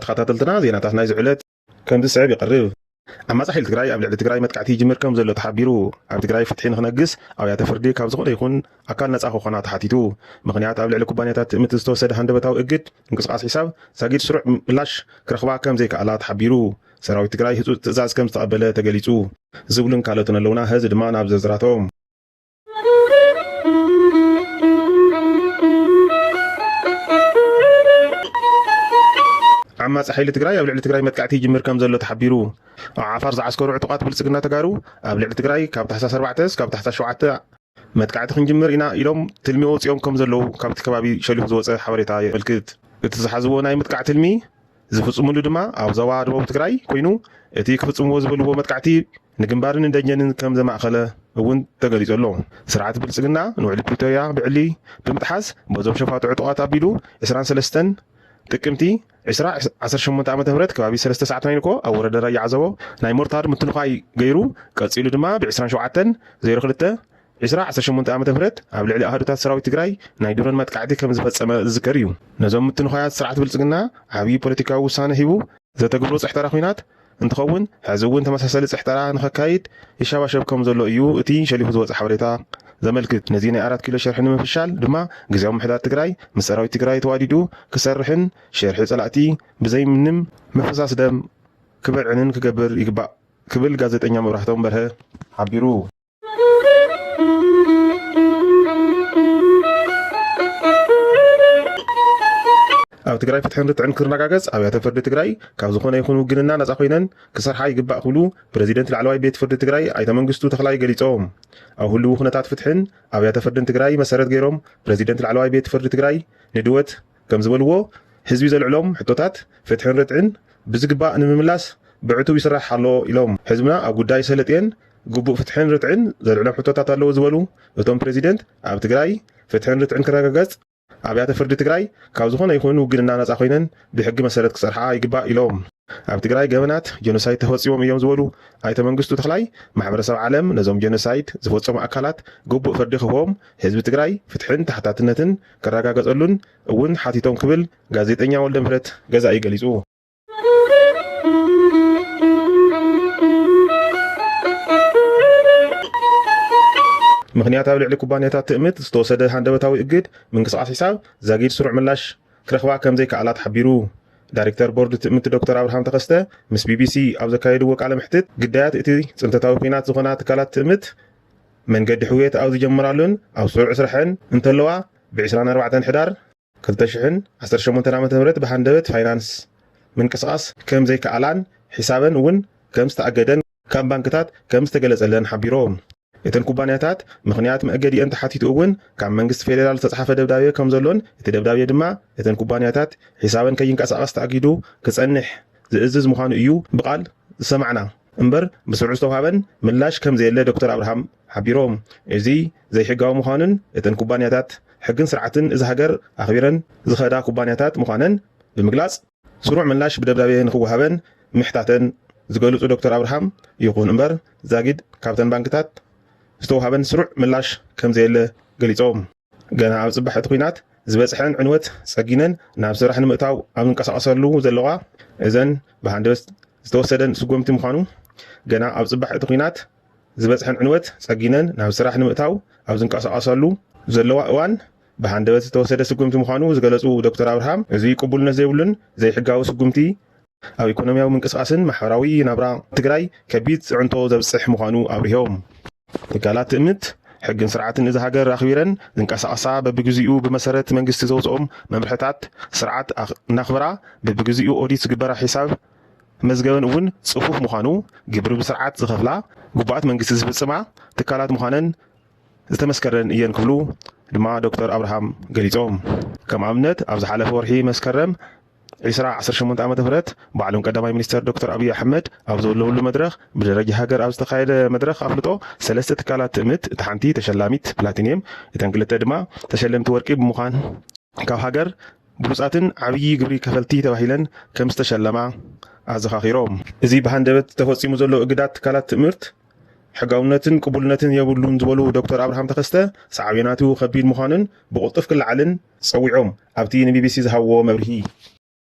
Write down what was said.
تخاطرتنا زيناتات ناي زعلت كم تسعب يقرب أما صحيح تجراي قبل تجراي متقعتي جمر كم زلوا تحبيرو قبل تجراي فتحين خنقص أو يتفردي كابز خون يكون أكل ناس أخو خنات حتيتو مغنيات قبل كوبانيات متستوسد هند بتاو إجد نقص حساب ساجد سرع بلاش كرخوا كم زي كعلات حبيرو سراوي تجراي هتو تزاز كم تقبله تجليتو زولن كالتنا لونا هزد ما نابز زراتهم عما صحيح تجراي قبل تجراي متقعتي جمر كم زلوا تحبيرو عفار زعسكرو عتقات بلصقنا تجارو قبل تجراي كاب تحساس 4 كاب تحساس 7 متقعتي خنجمر إنا إلهم تلميو صيام كم زلوا كاب كبابي شلو زوص حواريتا الكت تزحزو ناي متقعت تلمي زفصمو دما او زوا دبو تجراي كوينو اتي كفصمو زبلو متقعتي نجنبارن እንደኘንን ከም ዘማእኸለ እውን ተገሊጸሎ ስርዓት ብልጽግና ንውዕል ፕሪቶሪያ ብዕሊ ብምጥሓስ በዞም ሸፋቱ ዕጡቃት ኣቢሉ 23 ጥቅምቲ 2018 ዓመተ ምህረት ከባቢ 3 ሰዓት ናይንኮ ኣብ ወረዳ ራያ ዓዘቦ ናይ ሞርታር ምትንኻይ ገይሩ ቀጺሉ ድማ ብ27 02 2018 ዓመተ ምህረት ኣብ ልዕሊ ኣህዱታት ሰራዊት ትግራይ ናይ ድሮን መጥቃዕቲ ከም ዝፈጸመ ዝዝከር እዩ ነዞም ምትንኻያት ስርዓት ብልጽግና ዓብዪ ፖለቲካዊ ውሳነ ሂቡ ዘተገብሮ ጽሕተራ ኩናት እንትኸውን ሕዚ እውን ተመሳሳሊ ጽሕተራ ንኸካይድ ይሻባሸብ ከም ዘሎ እዩ እቲ ሸሊፉ ዝወጽእ ሓበሬታ ዘመልክት ነዚ ናይ 4 ኪሎ ሸርሒ ንምፍሻል ድማ ግዜያዊ ምሕዳር ትግራይ ምስ ሰራዊት ትግራይ ተዋዲዱ ክሰርሕን ሸርሒ ጸላእቲ ብዘይ ምንም ምፍሳስ ደም ክበልዕንን ክገብር ይግባእ ክብል ጋዜጠኛ መብራህቶም በርሀ ሓቢሩ ኣብ ትግራይ ፍትሕን ርትዕን ክረጋገጽ ኣብያተ ፍርዲ ትግራይ ካብ ዝኾነ ይኹን ውግንና ነጻ ኮይነን ክሰርሓ ይግባእ ክብሉ ፕረዚደንት ላዕለዋይ ቤት ፍርዲ ትግራይ ኣይተ መንግስቱ ተኽላይ ገሊጾም ኣብ ህልው ኩነታት ፍትሕን ኣብያተ ፍርድን ትግራይ መሰረት ገይሮም ፕረዚደንት ላዕለዋይ ቤት ፍርዲ ትግራይ ንድወት ከም ዝበልዎ ህዝቢ ዘልዕሎም ሕቶታት ፍትሕን ርትዕን ብዝግባእ ንምምላስ ብዕቱብ ይስራሕ ኣሎ ኢሎም ህዝብና ኣብ ጉዳይ ሰለጥየን ግቡእ ፍትሕን ርትዕን ዘልዕሎም ሕቶታት ኣለዎ ዝበሉ እቶም ፕረዚደንት ኣብ ትግራይ ፍትሕን ርትዕን ክረጋገጽ ኣብያተ ፍርዲ ትግራይ ካብ ዝኾነ ይኹን ውግንና ነጻ ኮይነን ብሕጊ መሰረት ክሰርሓ ይግባእ ኢሎም ኣብ ትግራይ ገበናት ጀኖሳይድ ተፈጺሞም እዮም ዝበሉ ኣይተ መንግስቱ ተኽላይ ማሕበረሰብ ዓለም ነዞም ጀኖሳይድ ዝፈጸሙ ኣካላት ግቡእ ፍርዲ ክህቦም ህዝቢ ትግራይ ፍትሕን ተሓታትነትን ክረጋገጸሉን እውን ሓቲቶም ክብል ጋዜጠኛ ወልደ ምህረት ገዛኢ ገሊጹ ምክንያት ኣብ ልዕሊ ኩባንያታት ትእምት ዝተወሰደ ሃንደበታዊ እግድ ምንቅስቃስ ሒሳብ ዛጊድ ስሩዕ ምላሽ ክረኽባ ከም ዘይከኣላት ሓቢሩ ዳይሬክተር ቦርድ ትእምት ዶክተር ኣብርሃም ተኸስተ ምስ ቢቢሲ ኣብ ዘካየድዎ ቃለ ምሕትት ግዳያት እቲ ፅንተታዊ ኩናት ዝኾና ትካላት ትእምት መንገዲ ሕውየት ኣብ ዝጀምራሉን ኣብ ስሩዕ ስርሐን እንተለዋ ብ24 ሕዳር 2018 ዓ.ም ብሃንደበት ፋይናንስ ምንቅስቃስ ከም ዘይከኣላን ሒሳበን እውን ከም ዝተኣገደን ካብ ባንክታት ከም ዝተገለጸለን ሓቢሮም እተን ኩባንያታት ምክንያት መእገዲአን ተሓቲቱ እውን ካብ መንግስቲ ፌደራል ዝተጻሕፈ ደብዳቤ ከም ዘሎን እቲ ደብዳቤ ድማ እተን ኩባንያታት ሒሳበን ከይንቀሳቐስ ተኣጊዱ ክጸንሕ ዝእዝዝ ምዃኑ እዩ ብቓል ዝሰማዕና እምበር ብስርዑ ዝተውሃበን ምላሽ ከም ዘየለ ዶክተር ኣብርሃም ሓቢሮም እዚ ዘይሕጋዊ ምዃኑን እተን ኩባንያታት ሕግን ስርዓትን እዚ ሃገር ኣኽቢረን ዝኸዳ ኩባንያታት ምዃነን ብምግላጽ ስሩዕ ምላሽ ብደብዳቤ ንኽወሃበን ምሕታተን ዝገልጹ ዶክተር ኣብርሃም ይኹን እምበር ዛጊድ ካብተን ባንክታት ዝተውሃበን ስሩዕ ምላሽ ከም ዘየለ ገሊጾም ገና ኣብ ጽባሕ እቲ ኩናት ዝበፅሐን ዕንወት ጸጊነን ናብ ስራሕ ንምእታው ኣብ ዝንቀሳቐሰሉ ዘለዋ እዘን ብሃንደበት ዝተወሰደን ስጉምቲ ምዃኑ ገና ኣብ ጽባሕ እቲ ኩናት ዝበፅሐን ዕንወት ጸጊነን ናብ ስራሕ ንምእታው ኣብ ዝንቀሳቐሰሉ ዘለዋ እዋን ብሃንደበት ዝተወሰደ ስጉምቲ ምዃኑ ዝገለጹ ዶክተር ኣብርሃም እዚ ቅቡልነት ዘይብሉን ዘይሕጋዊ ስጉምቲ ኣብ ኢኮኖሚያዊ ምንቅስቃስን ማሕበራዊ ናብራ ትግራይ ከቢድ ጽዕንቶ ዘብፅሕ ምዃኑ ኣብርሆም ትካላት ትእምት ሕግን ስርዓትን እዚ ሃገር ኣኽቢረን ዝንቀሳቐሳ በብግዚኡ ብመሰረት መንግስቲ ዘውፅኦም መምርሕታት ስርዓት እናኽበራ በብግዚኡ ኦዲት ዝግበራ ሒሳብ መዝገበን እውን ጽፉፍ ምዃኑ ግብሪ ብስርዓት ዝኸፍላ ጉባኣት መንግስቲ ዝፍጽማ ትካላት ምዃነን ዝተመስከረን እየን ክብሉ ድማ ዶክተር ኣብርሃም ገሊጾም ከም ኣብነት ኣብ ዝሓለፈ ወርሒ መስከረም 2018 ዓመተ ምህረት ባዕሉን ቀዳማይ ሚኒስተር ዶክተር ኣብይ ኣሕመድ ኣብ ዘለውሉ መድረኽ ብደረጃ ሃገር ኣብ ዝተኻየደ መድረኽ ኣፍልጦ ሰለስተ ትካላት ትእምት እቲ ሓንቲ ተሸላሚት ፕላቲኒየም እተን ክልተ ድማ ተሸለምቲ ወርቂ ብምዃን ካብ ሃገር ብሉፃትን ዓብዪ ግብሪ ከፈልቲ ተባሂለን ከም ዝተሸለማ ኣዘኻኺሮም እዚ ብሃንደበት ተፈጺሙ ዘሎ እግዳት ትካላት ትምህርት ሕጋውነትን ቅቡልነትን የብሉን ዝበሉ ዶክተር ኣብርሃም ተኸስተ ሳዕቤናቱ ከቢድ ምዃኑን ብቁልጡፍ ክለዓልን ፀዊዖም ኣብቲ ንቢቢሲ ዝሃብዎ መብርሂ